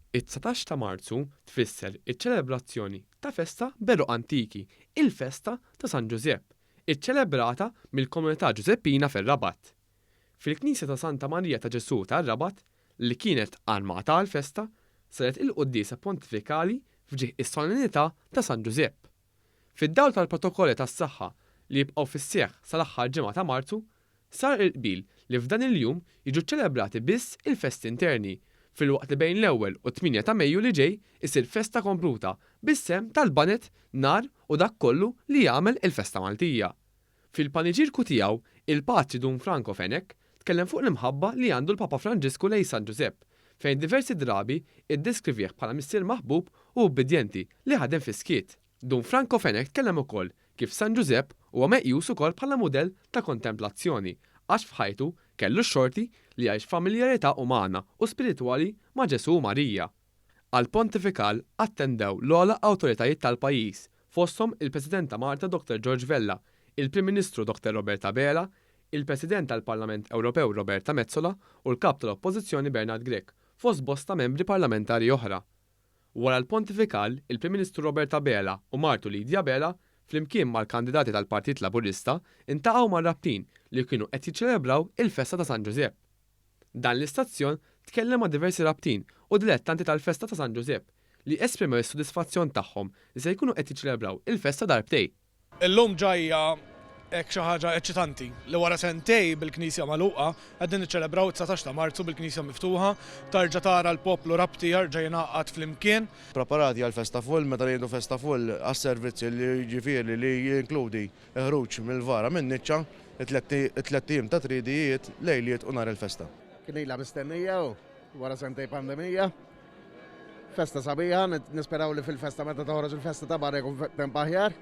It-19 ta' Marzu tfisser iċ-ċelebrazzjoni ta' festa beru antiki, il-festa ta' San Giuseppe, iċċelebrata mill-komunità Ġuseppina fir-Rabat. Fil-Knisja ta' Santa Marija ta' Ġesu tar-Rabat, li kienet armata għall-festa, saret il-Qudiesa Pontifikali fġieħ is-solenità ta' San Giuseppe. Fid-dawl tal-protokolli tas-saħħa li jibqgħu fis-seħħ sal-aħħar ġimgħa ta' Marzu, sar il-qbil li f'dan il-jum jiġu ċċelebrati biss il-festi interni, filwaqt li bejn l-1 u 8 ta' Mejju li ġej isir festa kompluta bis-sem tal-Banet, nar u dak kollu li jagħmel il-festa Maltija. Fil-paniġirku tiegħu, il-Patri Dun Franco Fenech tkellem fuq l-imħabba li għandu l-Papa Franġisku lejn San Giuseppe, fejn diversi drabi iddeskrivih bħala missier maħbub u obbedjenti li ħadem fis-skiet. Dun Franco Fenech tkellem ukoll kif San Giuseppe huwa meqjus ukoll bħala mudell ta' kontemplazzjoni għax f'ħajtu kellu x-xorti li jgħix familjarità umana u spiritwali ma' Ġesu u Marija. Għal pontifikal attendew l-ogħla awtoritajiet tal-pajjiż, fosthom il-President ta' Malta Dr. George Vella, il-Prim Ministru Dr. Roberta Bela, il-President tal-Parlament Ewropew Roberta Metsola u l-Kap tal-Oppożizzjoni Bernard Grech, fost bosta membri parlamentari oħra. Wara l-pontifikal, il-Prim Ministru Roberta Bela u Martu Lidja Bela, flimkien mal-kandidati tal-Partit Laburista, intaqgħu mar-rabtin li kienu qed jiċċelebraw il-festa ta' San Giuseppe. Dan l-istazzjon tkellem ma' diversi rabtin u dilettanti tal-festa ta' San Giuseppe li esprimew is-sodisfazzjon tagħhom li se jkunu qed jiċċelebraw il-festa darbtejn. Illum ġajja hekk xi ħaġa eċċitanti li wara sentej bil-Knisja magħluqa qegħdin niċċelebraw 19 ta' Marzu bil-Knisja miftuħa, tarġa' tara l-poplu rabti jerġa' jingħaqad flimkien. Preparati għal-festa full, meta jgħidu festa full għas-servizzi li jiġifieri li jinkludi ħruġ mill-vara minn Niċċa, it-tliet tim ta' tridijiet, lejliet u nhar il-festa. Kien ilha mistennija wara sentej pandemija. Festa sabiħa, nisperaw li fil-festa meta toħroġ il-festa ta' barra jkun temp aħjar.